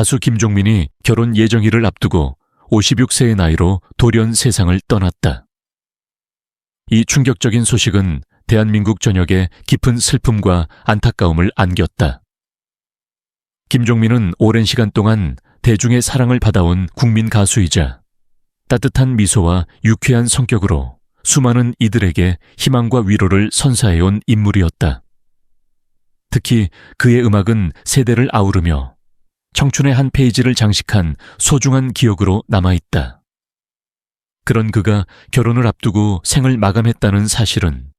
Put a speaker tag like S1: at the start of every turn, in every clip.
S1: 가수 김종민이 결혼 예정일을 앞두고 56세의 나이로 돌연 세상을 떠났다. 이 충격적인 소식은 대한민국 전역에 깊은 슬픔과 안타까움을 안겼다. 김종민은 오랜 시간 동안 대중의 사랑을 받아온 국민 가수이자 따뜻한 미소와 유쾌한 성격으로 수많은 이들에게 희망과 위로를 선사해온 인물이었다. 특히 그의 음악은 세대를 아우르며 청춘의 한 페이지를 장식한 소중한 기억으로 남아있다. 그런 그가 결혼을 앞두고 생을 마감했다는 사실은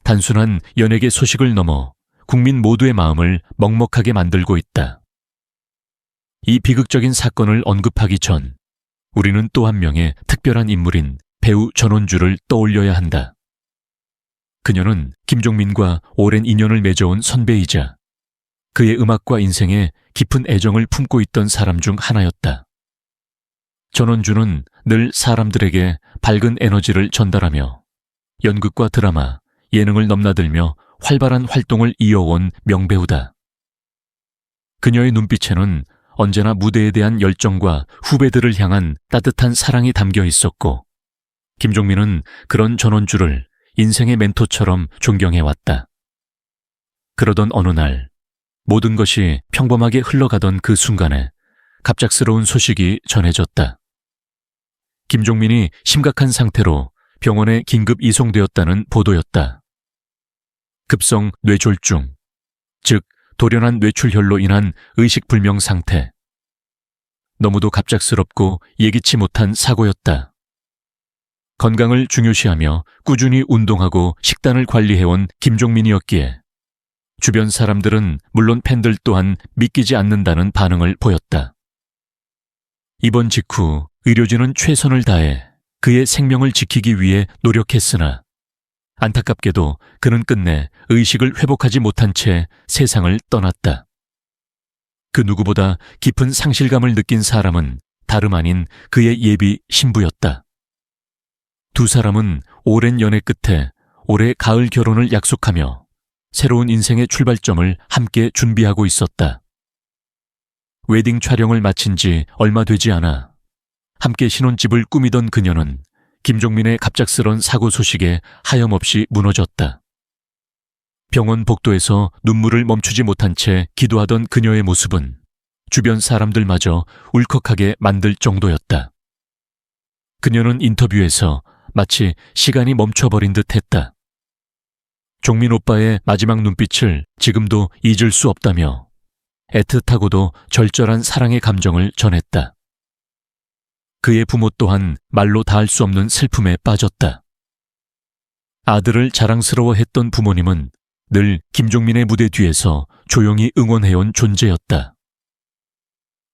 S1: 단순한 연예계 소식을 넘어 국민 모두의 마음을 먹먹하게 만들고 있다. 이 비극적인 사건을 언급하기 전 우리는 또 한 명의 특별한 인물인 배우 전원주를 떠올려야 한다. 그녀는 김종민과 오랜 인연을 맺어온 선배이자 그의 음악과 인생에 깊은 애정을 품고 있던 사람 중 하나였다. 전원주는 늘 사람들에게 밝은 에너지를 전달하며 연극과 드라마, 예능을 넘나들며 활발한 활동을 이어온 명배우다. 그녀의 눈빛에는 언제나 무대에 대한 열정과 후배들을 향한 따뜻한 사랑이 담겨 있었고 김종민은 그런 전원주를 인생의 멘토처럼 존경해왔다. 그러던 어느 날 모든 것이 평범하게 흘러가던 그 순간에 갑작스러운 소식이 전해졌다. 김종민이 심각한 상태로 병원에 긴급 이송되었다는 보도였다. 급성 뇌졸중, 즉 돌연한 뇌출혈로 인한 의식불명 상태. 너무도 갑작스럽고 예기치 못한 사고였다. 건강을 중요시하며 꾸준히 운동하고 식단을 관리해온 김종민이었기에 주변 사람들은 물론 팬들 또한 믿기지 않는다는 반응을 보였다. 입원 직후 의료진은 최선을 다해 그의 생명을 지키기 위해 노력했으나 안타깝게도 그는 끝내 의식을 회복하지 못한 채 세상을 떠났다. 그 누구보다 깊은 상실감을 느낀 사람은 다름 아닌 그의 예비 신부였다. 두 사람은 오랜 연애 끝에 올해 가을 결혼을 약속하며 새로운 인생의 출발점을 함께 준비하고 있었다. 웨딩 촬영을 마친 지 얼마 되지 않아 함께 신혼집을 꾸미던 그녀는 김종민의 갑작스런 사고 소식에 하염없이 무너졌다. 병원 복도에서 눈물을 멈추지 못한 채 기도하던 그녀의 모습은 주변 사람들마저 울컥하게 만들 정도였다. 그녀는 인터뷰에서 마치 시간이 멈춰버린 듯 했다. 종민 오빠의 마지막 눈빛을 지금도 잊을 수 없다며 애틋하고도 절절한 사랑의 감정을 전했다. 그의 부모 또한 말로 다할 수 없는 슬픔에 빠졌다. 아들을 자랑스러워했던 부모님은 늘 김종민의 무대 뒤에서 조용히 응원해온 존재였다.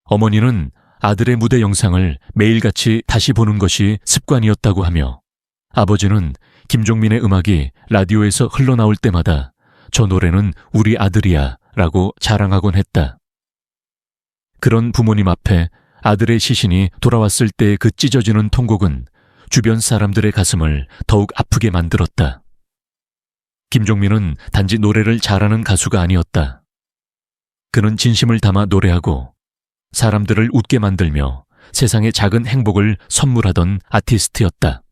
S1: 어머니는 아들의 무대 영상을 매일같이 다시 보는 것이 습관이었다고 하며 아버지는 김종민의 음악이 라디오에서 흘러나올 때마다 저 노래는 우리 아들이야 라고 자랑하곤 했다. 그런 부모님 앞에 아들의 시신이 돌아왔을 때의 그 찢어지는 통곡은 주변 사람들의 가슴을 더욱 아프게 만들었다. 김종민은 단지 노래를 잘하는 가수가 아니었다. 그는 진심을 담아 노래하고 사람들을 웃게 만들며 세상의 작은 행복을 선물하던 아티스트였다.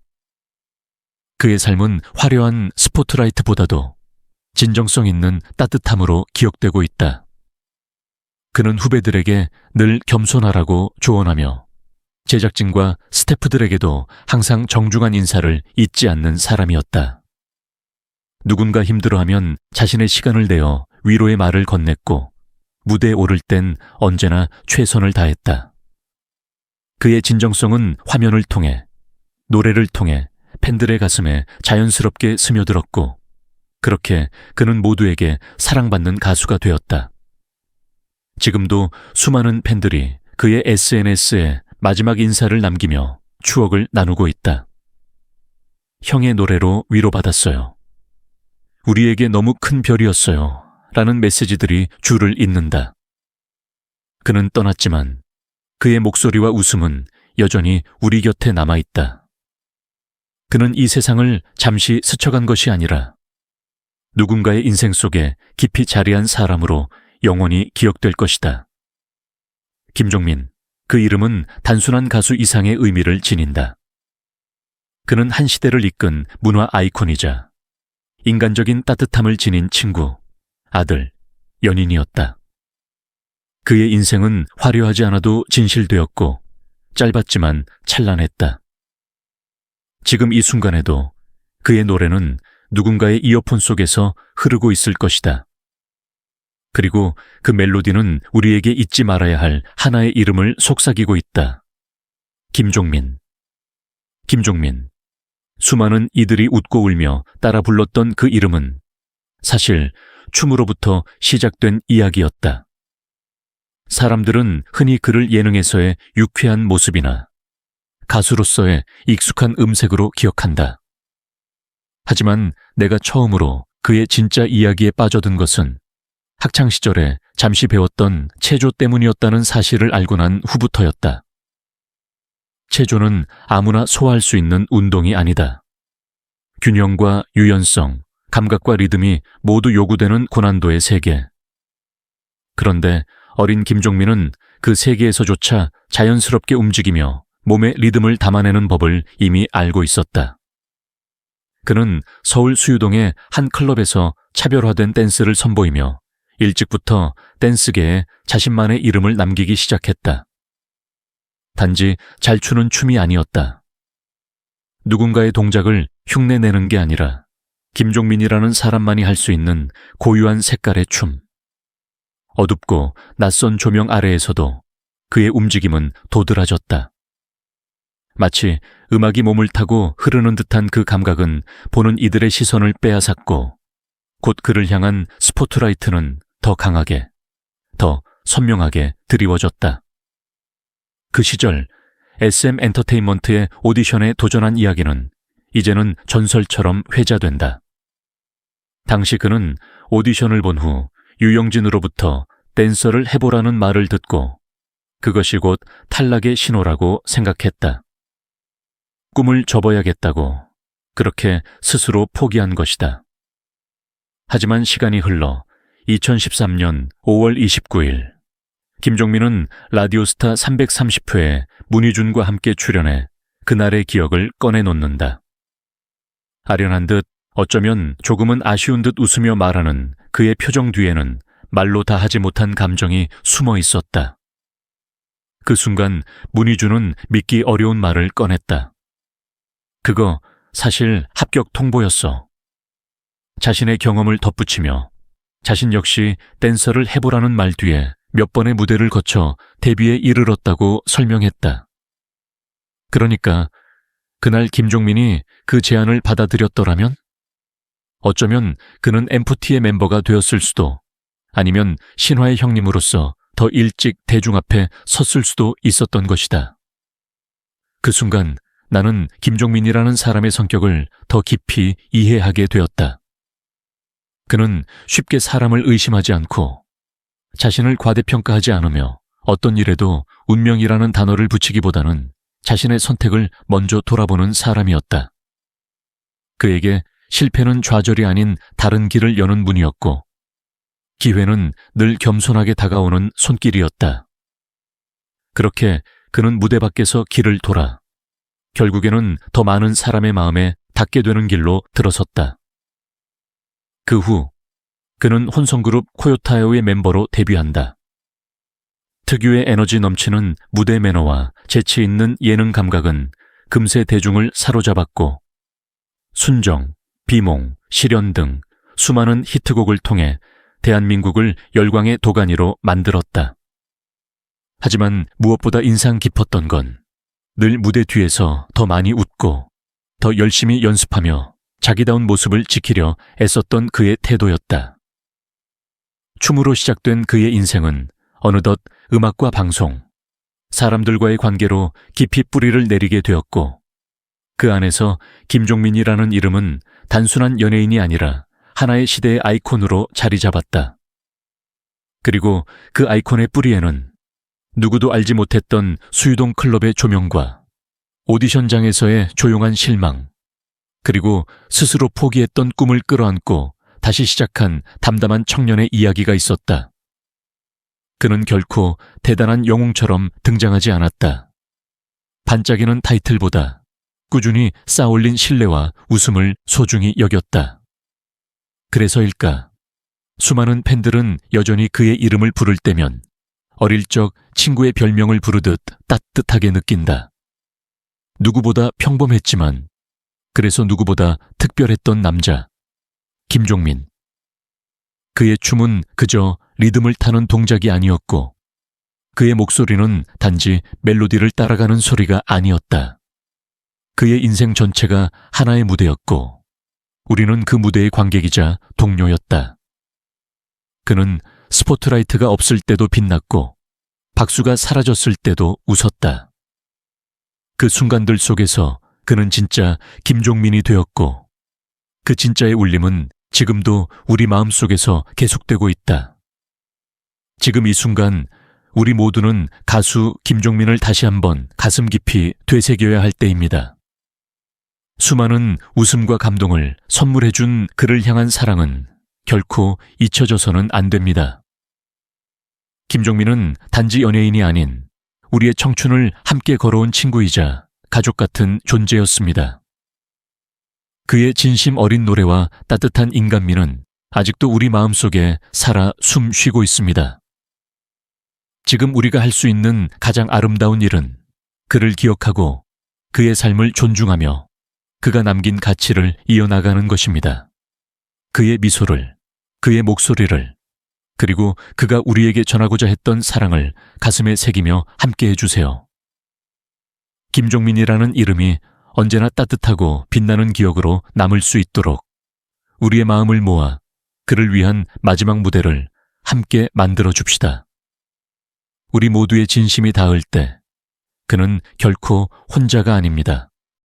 S1: 그의 삶은 화려한 스포트라이트보다도 진정성 있는 따뜻함으로 기억되고 있다. 그는 후배들에게 늘 겸손하라고 조언하며 제작진과 스태프들에게도 항상 정중한 인사를 잊지 않는 사람이었다. 누군가 힘들어하면 자신의 시간을 내어 위로의 말을 건넸고 무대에 오를 땐 언제나 최선을 다했다. 그의 진정성은 화면을 통해, 노래를 통해 팬들의 가슴에 자연스럽게 스며들었고 그렇게 그는 모두에게 사랑받는 가수가 되었다. 지금도 수많은 팬들이 그의 SNS에 마지막 인사를 남기며 추억을 나누고 있다. 형의 노래로 위로받았어요. 우리에게 너무 큰 별이었어요. 라는 메시지들이 줄을 잇는다. 그는 떠났지만 그의 목소리와 웃음은 여전히 우리 곁에 남아있다. 그는 이 세상을 잠시 스쳐간 것이 아니라 누군가의 인생 속에 깊이 자리한 사람으로 영원히 기억될 것이다. 김종민, 그 이름은 단순한 가수 이상의 의미를 지닌다. 그는 한 시대를 이끈 문화 아이콘이자 인간적인 따뜻함을 지닌 친구, 아들, 연인이었다. 그의 인생은 화려하지 않아도 진실되었고 짧았지만 찬란했다. 지금 이 순간에도 그의 노래는 누군가의 이어폰 속에서 흐르고 있을 것이다. 그리고 그 멜로디는 우리에게 잊지 말아야 할 하나의 이름을 속삭이고 있다. 김종민. 김종민. 수많은 이들이 웃고 울며 따라 불렀던 그 이름은 사실 춤으로부터 시작된 이야기였다. 사람들은 흔히 그를 예능에서의 유쾌한 모습이나 가수로서의 익숙한 음색으로 기억한다. 하지만 내가 처음으로 그의 진짜 이야기에 빠져든 것은 학창시절에 잠시 배웠던 체조 때문이었다는 사실을 알고 난 후부터였다. 체조는 아무나 소화할 수 있는 운동이 아니다. 균형과 유연성, 감각과 리듬이 모두 요구되는 고난도의 세계. 그런데 어린 김종민은 그 세계에서조차 자연스럽게 움직이며 몸의 리듬을 담아내는 법을 이미 알고 있었다. 그는 서울 수유동의 한 클럽에서 차별화된 댄스를 선보이며 일찍부터 댄스계에 자신만의 이름을 남기기 시작했다. 단지 잘 추는 춤이 아니었다. 누군가의 동작을 흉내내는 게 아니라 김종민이라는 사람만이 할 수 있는 고유한 색깔의 춤. 어둡고 낯선 조명 아래에서도 그의 움직임은 도드라졌다. 마치 음악이 몸을 타고 흐르는 듯한 그 감각은 보는 이들의 시선을 빼앗았고 곧 그를 향한 스포트라이트는 더 강하게, 더 선명하게 드리워졌다. 그 시절 SM 엔터테인먼트의 오디션에 도전한 이야기는 이제는 전설처럼 회자된다. 당시 그는 오디션을 본 후 유영진으로부터 댄서를 해보라는 말을 듣고 그것이 곧 탈락의 신호라고 생각했다. 꿈을 접어야겠다고 그렇게 스스로 포기한 것이다. 하지만 시간이 흘러 2013년 5월 29일 김종민은 라디오스타 330회에 문희준과 함께 출연해 그날의 기억을 꺼내놓는다. 아련한 듯 어쩌면 조금은 아쉬운 듯 웃으며 말하는 그의 표정 뒤에는 말로 다 하지 못한 감정이 숨어 있었다. 그 순간 문희준은 믿기 어려운 말을 꺼냈다. 그거 사실 합격 통보였어. 자신의 경험을 덧붙이며 자신 역시 댄서를 해보라는 말 뒤에 몇 번의 무대를 거쳐 데뷔에 이르렀다고 설명했다. 그러니까 그날 김종민이 그 제안을 받아들였더라면? 어쩌면 그는 엠프티의 멤버가 되었을 수도, 아니면 신화의 형님으로서 더 일찍 대중 앞에 섰을 수도 있었던 것이다. 그 순간 나는 김종민이라는 사람의 성격을 더 깊이 이해하게 되었다. 그는 쉽게 사람을 의심하지 않고 자신을 과대평가하지 않으며 어떤 일에도 운명이라는 단어를 붙이기보다는 자신의 선택을 먼저 돌아보는 사람이었다. 그에게 실패는 좌절이 아닌 다른 길을 여는 문이었고 기회는 늘 겸손하게 다가오는 손길이었다. 그렇게 그는 무대 밖에서 길을 돌아 결국에는 더 많은 사람의 마음에 닿게 되는 길로 들어섰다. 그 후 그는 혼성그룹 코요타요의 멤버로 데뷔한다. 특유의 에너지 넘치는 무대 매너와 재치 있는 예능 감각은 금세 대중을 사로잡았고 순정, 비몽, 실연 등 수많은 히트곡을 통해 대한민국을 열광의 도가니로 만들었다. 하지만 무엇보다 인상 깊었던 건 늘 무대 뒤에서 더 많이 웃고 더 열심히 연습하며 자기다운 모습을 지키려 애썼던 그의 태도였다. 춤으로 시작된 그의 인생은 어느덧 음악과 방송, 사람들과의 관계로 깊이 뿌리를 내리게 되었고 그 안에서 김종민이라는 이름은 단순한 연예인이 아니라 하나의 시대의 아이콘으로 자리 잡았다. 그리고 그 아이콘의 뿌리에는 누구도 알지 못했던 수유동 클럽의 조명과 오디션장에서의 조용한 실망, 그리고 스스로 포기했던 꿈을 끌어안고 다시 시작한 담담한 청년의 이야기가 있었다. 그는 결코 대단한 영웅처럼 등장하지 않았다. 반짝이는 타이틀보다 꾸준히 쌓아올린 신뢰와 웃음을 소중히 여겼다. 그래서일까? 수많은 팬들은 여전히 그의 이름을 부를 때면 어릴 적 친구의 별명을 부르듯 따뜻하게 느낀다. 누구보다 평범했지만 그래서 누구보다 특별했던 남자, 김종민. 그의 춤은 그저 리듬을 타는 동작이 아니었고 그의 목소리는 단지 멜로디를 따라가는 소리가 아니었다. 그의 인생 전체가 하나의 무대였고 우리는 그 무대의 관객이자 동료였다. 그는 스포트라이트가 없을 때도 빛났고 박수가 사라졌을 때도 웃었다. 그 순간들 속에서 그는 진짜 김종민이 되었고 그 진짜의 울림은 지금도 우리 마음속에서 계속되고 있다. 지금 이 순간 우리 모두는 가수 김종민을 다시 한번 가슴 깊이 되새겨야 할 때입니다. 수많은 웃음과 감동을 선물해준 그를 향한 사랑은 결코 잊혀져서는 안 됩니다. 김종민은 단지 연예인이 아닌 우리의 청춘을 함께 걸어온 친구이자 가족 같은 존재였습니다. 그의 진심 어린 노래와 따뜻한 인간미는 아직도 우리 마음속에 살아 숨 쉬고 있습니다. 지금 우리가 할 수 있는 가장 아름다운 일은 그를 기억하고 그의 삶을 존중하며 그가 남긴 가치를 이어나가는 것입니다. 그의 미소를, 그의 목소리를, 그리고 그가 우리에게 전하고자 했던 사랑을 가슴에 새기며 함께 해주세요. 김종민이라는 이름이 언제나 따뜻하고 빛나는 기억으로 남을 수 있도록 우리의 마음을 모아 그를 위한 마지막 무대를 함께 만들어 줍시다. 우리 모두의 진심이 닿을 때 그는 결코 혼자가 아닙니다.